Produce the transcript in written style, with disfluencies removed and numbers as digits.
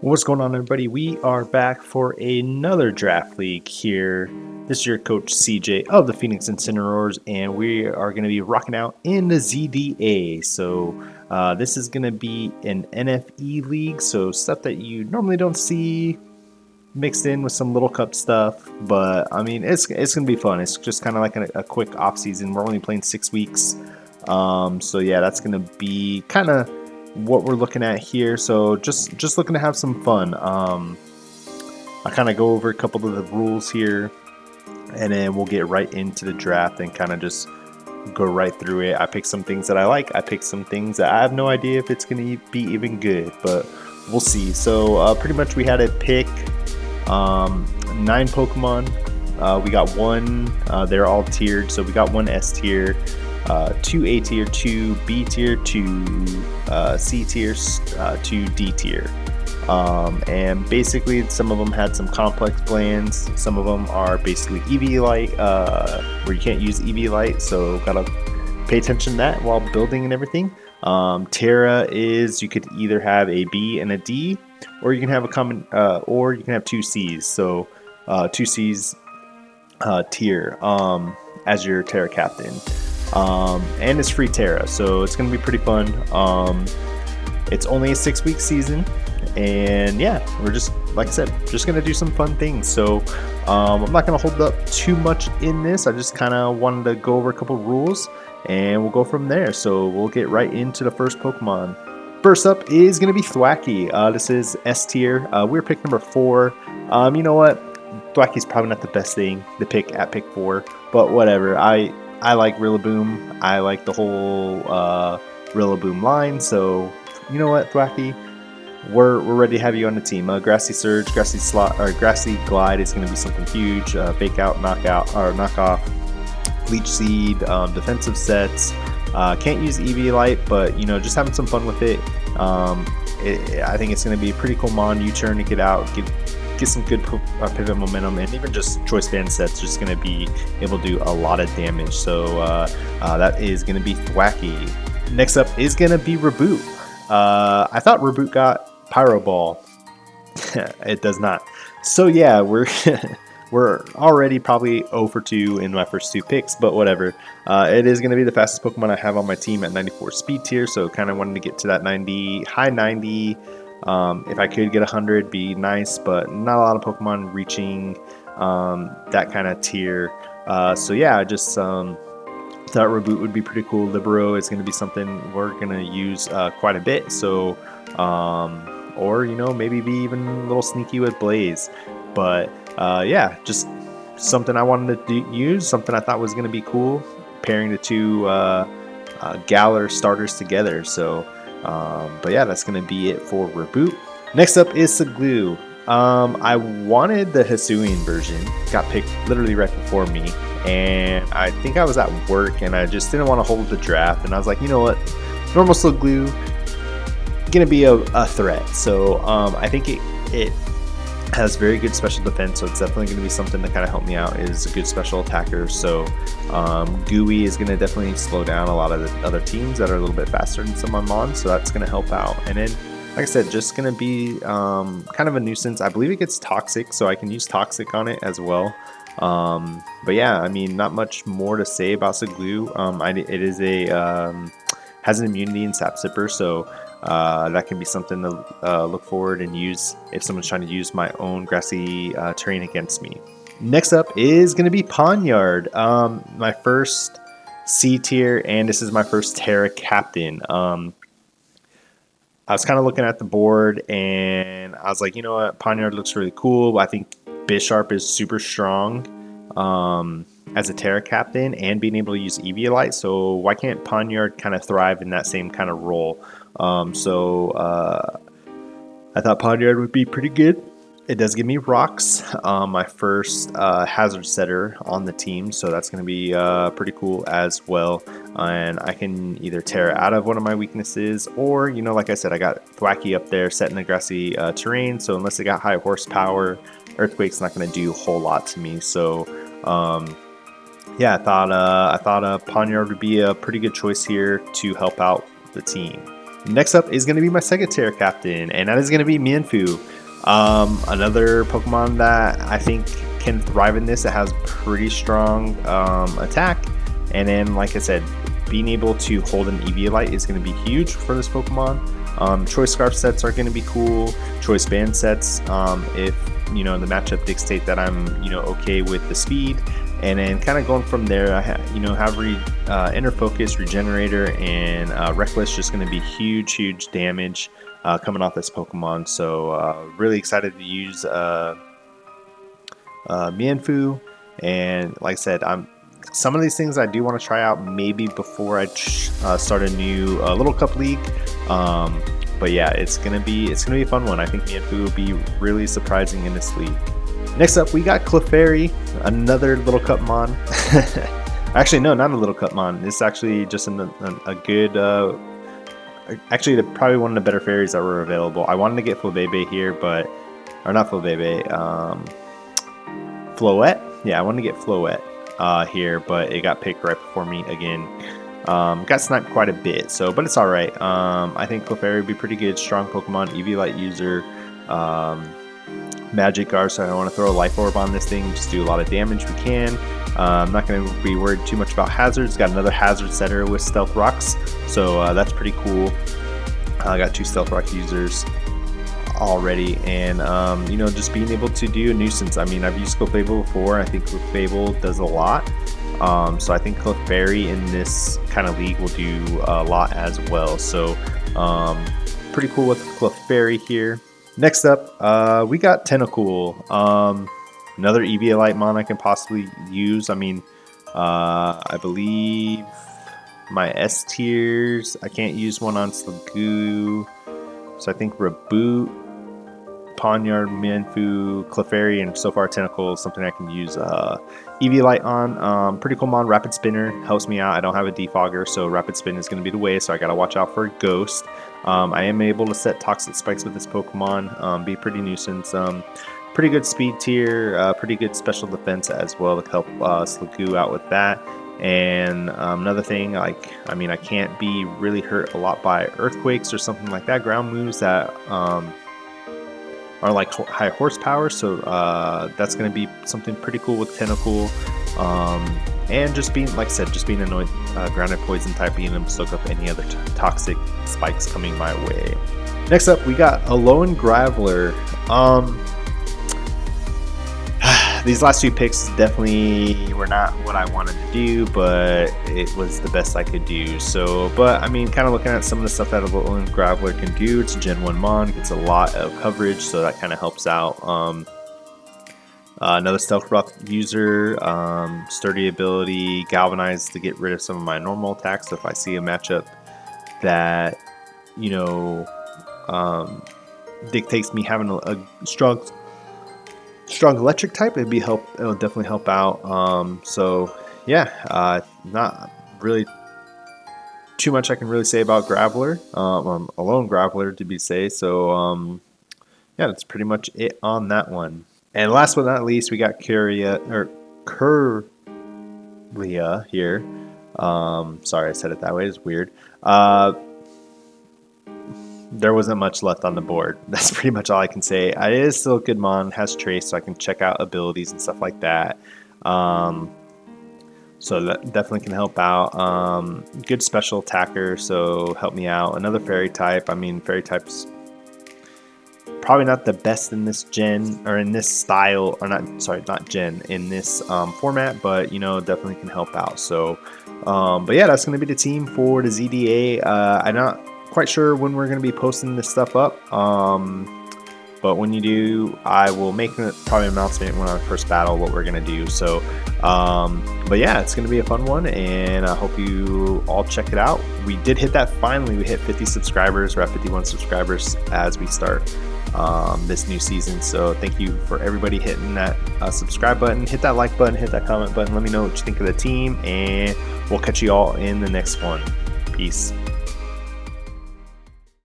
What's going on, everybody? We are back for another draft league here. This is your coach CJ of the Phoenix Incineroars, and we are going to be rocking out in the ZDA. So this is going to be an NFE league, so stuff that you normally don't see mixed in with some little cup stuff. But I mean, it's going to be fun. It's just kind of like a quick off season. We're only playing 6 weeks, so yeah, that's going to be kind of what we're looking at here. So just looking to have some fun. I kind of go over a couple of the rules here, and then we'll get right into the draft and kind of just go right through it. I pick some things that I like. I pick some things that I have no idea if it's going to be even good, but we'll see. So pretty much we had to pick 9 Pokemon. We got one. They're all tiered. So we got one S tier, 2 A tier, 2 B tier, 2 C tier, 2 D tier. And basically some of them had some complex plans. Some of them are basically EV light, where you can't use EV light, so gotta pay attention to that while building and everything. Terra is, you could either have a B and a D, or you can have a common, or you can have 2 C's. So 2 C's tier as your Terra captain. And it's free Terra, so it's going to be pretty fun. It's only a 6-week season, and yeah, we're just, like I said, just going to do some fun things. So I'm not going to hold up too much in this. I just kind of wanted to go over a couple rules, and we'll go from there. So we'll get right into the first Pokemon. First up is going to be Thwackey. This is S tier. We're pick number 4. You know what? Thwackey's probably not the best thing to pick at pick 4, but whatever. I like Rillaboom. I like the whole Rillaboom line. So you know what, Thwackey, we're ready to have you on the team. Grassy Surge, Grassy Slot, or Grassy Glide is going to be something huge. Fake Out, Knockout, or Knockoff, Leech Seed, defensive sets. Can't use EV Light, but you know, just having some fun with it. I think it's going to be a pretty cool mon U-turn to get out, get some good pivot momentum, and even just choice band sets just going to be able to do a lot of damage. So that is going to be Thwackey. Next up is going to be Reboot. I thought Reboot got Pyro Ball. It does not. So yeah, we're already probably 0 for 2 in my first 2 picks, but whatever. It is going to be the fastest Pokemon I have on my team at 94 speed tier, so kind of wanted to get to that 90, high 90. If I could get 100, be nice, but not a lot of Pokemon reaching that kind of tier. So yeah, I just thought Reboot would be pretty cool. Libero is going to be something we're going to use quite a bit. So, or you know, maybe be even a little sneaky with Blaze. But yeah, just something I wanted to use, something I thought was going to be cool, pairing the 2 Galar starters together. So. But yeah, that's going to be it for Reboot. Next up is Saglue. I wanted the Hisuian version. Got picked literally right before me. And I think I was at work and I just didn't want to hold the draft. And I was like, you know what? Normal Saglue going to be a threat. So I think it has very good special defense, so it's definitely going to be something to kind of help me out. It is a good special attacker, so Gooey is going to definitely slow down a lot of the other teams that are a little bit faster than some of Mon, so that's going to help out. And then, like I said, just going to be kind of a nuisance. I believe it gets Toxic, so I can use Toxic on it as well. But yeah, I mean, not much more to say about Saglue. It is has an immunity in Sap Sipper, so that can be something to look forward and use if someone's trying to use my own grassy terrain against me. Next up is going to be Pawniard, my first C tier, and this is my first Terra captain. I was kind of looking at the board and I was like, you know what, Pawniard looks really cool. I think Bisharp is super strong as a Terra captain and being able to use Eviolite, so why can't Pawniard kind of thrive in that same kind of role? So I thought Pawniard would be pretty good. It does give me rocks, my first hazard setter on the team, so that's going to be pretty cool as well. And I can either tear out of one of my weaknesses, or, you know, like I said, I got Thwackey up there set in the grassy terrain, so unless it got high horsepower, Earthquake's not going to do a whole lot to me. So yeah, I thought Pawniard would be a pretty good choice here to help out the team. Next up is going to be my second Terra captain, and that is going to be Mienfoo. Another Pokemon that I think can thrive in this, it has pretty strong attack, and then like I said, being able to hold an Eviolite is going to be huge for this Pokemon. Choice Scarf sets are going to be cool. Choice Band sets, if the matchup dictate that I'm okay with the speed, and then kind of going from there. I have Inner Focus, Regenerator, and Reckless just going to be huge damage coming off this Pokemon. So really excited to use Mienfoo, and like I said, some of these things I do want to try out maybe before I start a new Little Cup League. But yeah, it's gonna be a fun one. I think Mienfoo will be really surprising in this league. Next up, we got Clefairy, another Little Cup Mon. Actually, no, not a Little Cup Mon. It's actually just a good. Actually, probably one of the better fairies that were available. I wanted to get Flabebe here, or not Flabebe. Floette. Yeah, I wanted to get Floette here, but it got picked right before me again. Got sniped quite a bit, but it's alright. I think Clefairy would be pretty good. Strong Pokemon, Eviolite user, Magic Guard, so I want to throw a Life Orb on this thing, just do a lot of damage we can. I'm not going to be worried too much about hazards. Got another hazard setter with Stealth Rocks, so that's pretty cool. I got 2 Stealth Rock users already, and just being able to do a nuisance. I mean, I've used Clefable before. I think Clefable does a lot. So I think Clefairy in this kind of league will do a lot as well. So pretty cool with Clefairy here. Next up, we got Tentacool. Another Eviolite Mon I can possibly use. I mean, I believe my S tiers, I can't use one on Slagoo. So I think Reboot, Pawniard, Mienfoo, Clefairy, and so far Tentacool is something I can use Eviolite on. Pretty cool Mon. Rapid Spinner helps me out. I don't have a Defogger, so Rapid Spin is going to be the way, so I got to watch out for a Ghost. I am able to set Toxic Spikes with this Pokemon, be pretty nuisance. Pretty good speed tier, pretty good special defense as well to help Slagoo out with that. And another thing, I can't be really hurt a lot by earthquakes or something like that, ground moves that are like high horsepower, so that's going to be something pretty cool with Tentacool. And just being, like I said, just being annoyed, grounded poison type, being able to soak up any other toxic spikes coming my way. Next up, we got Alolan Graveler. These last 2 picks definitely were not what I wanted to do, but it was the best I could do. So, but I mean, kind of looking at some of the stuff that Alolan Graveler can do, it's a Gen 1 Mon, gets a lot of coverage, so that kind of helps out. Another Stealth Rock user, sturdy ability, Galvanize to get rid of some of my normal attacks. So if I see a matchup that, dictates me having a strong electric type, it'll definitely help out. So yeah, not really too much I can really say about Graveler, Alolan Graveler to be safe. So yeah, that's pretty much it on that one. And last but not least, we got Curlia here. Sorry I said it that way, it's weird. There wasn't much left on the board. That's pretty much all I can say. It is still a good Mon, has Trace, so I can check out abilities and stuff like that. So that definitely can help out. Good special attacker, so help me out. Another Fairy type. I mean, Fairy type's probably not the best in this gen, or in this style, or not gen, in this format, but definitely can help out. So, but yeah, that's going to be the team for the ZDA. I'm not quite sure when we're going to be posting this stuff up, but when you do, I will make probably an announcement when I first battle what we're going to do. So but yeah, it's going to be a fun one, and I hope you all check it out. We did hit that finally. We hit 50 subscribers. We're at 51 subscribers as we start this new season. So thank you for everybody hitting that subscribe button, hit that like button, hit that comment button. Let me know what you think of the team, and we'll catch you all in the next one. Peace.